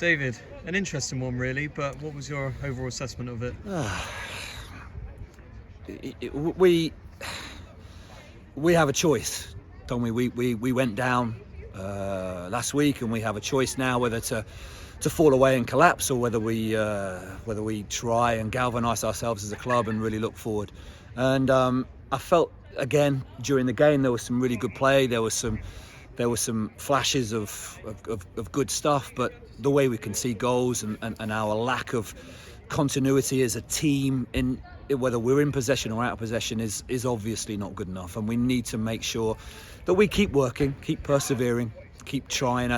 David, an interesting one really, but what was your overall assessment of it? We have a choice, don't we? We went down last week, and we have a choice now whether to fall away and collapse, or whether we try and galvanise ourselves as a club and really look forward. And I felt again during the game there was some really good play. There were some flashes of good stuff, but the way we concede goals and our lack of continuity as a team, in whether we're in possession or out of possession, is obviously not good enough. And we need to make sure that we keep working, keep persevering, keep trying.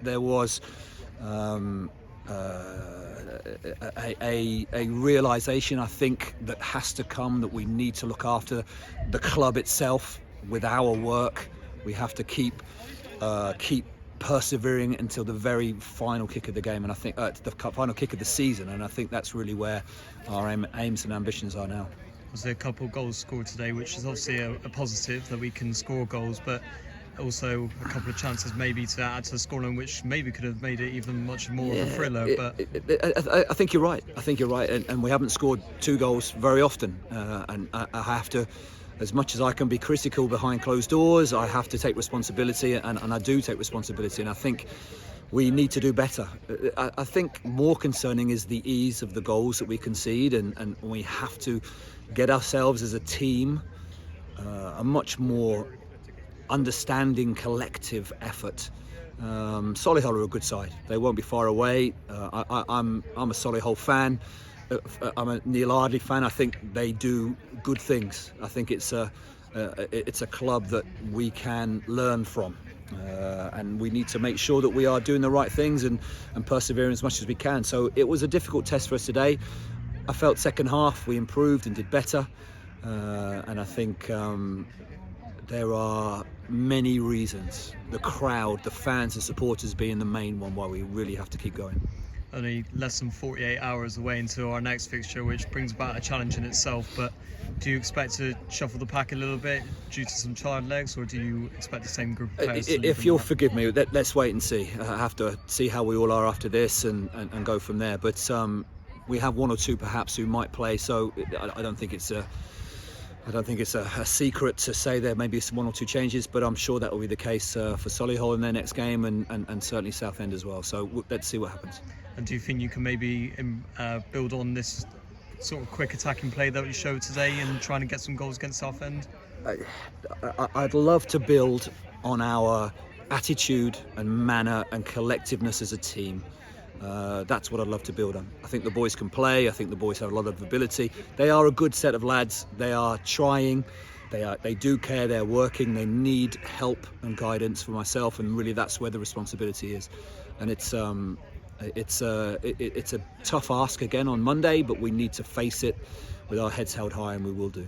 There was a realisation, I think, that has to come, that we need to look after the club itself with our work. We have to keep persevering until the very final kick of the game, and I think the final kick of the season. And I think that's really where our aims and ambitions are now. Was there a couple of goals scored today, which is obviously a positive that we can score goals, but also a couple of chances maybe to add to the scoreline, which maybe could have made it even much more of a thriller. I think you're right. And we haven't scored 2 goals very often, and I have to, as much as I can be critical behind closed doors, I have to take responsibility, and I do take responsibility, and I think we need to do better. I think more concerning is the ease of the goals that we concede, and we have to get ourselves as a team a much more understanding collective effort. Solihull are a good side. They won't be far away. I'm a Solihull fan. I'm a Neil Ardley fan. I think they do good things. I think it's a club that we can learn from, and we need to make sure that we are doing the right things and persevering as much as we can. So it was a difficult test for us today. I felt second half we improved and did better, and I think there are many reasons, the crowd, the fans, the supporters being the main one, why we really have to keep going. Only less than 48 hours away into our next fixture, which brings about a challenge in itself, but do you expect to shuffle the pack a little bit due to some child legs, or do you expect the same group of players? If you'll forgive me, let's wait and see. I have to see how we all are after this and go from there. But we have 1 or 2 perhaps who might play, so I don't think it's a secret to say there may be some 1 or 2 changes, but I'm sure that will be the case for Solihull in their next game, and certainly Southend as well. So let's see what happens. And do you think you can maybe build on this sort of quick attacking play that we showed today and trying to get some goals against Southend? I'd love to build on our attitude and manner and collectiveness as a team. That's what I'd love to build on. I think the boys can play. I think the boys have a lot of ability. They are a good set of lads. They are trying. They do care. They're working. They need help and guidance from myself, and really that's where the responsibility is. And it's a tough ask again on Monday, but we need to face it with our heads held high, and we will do.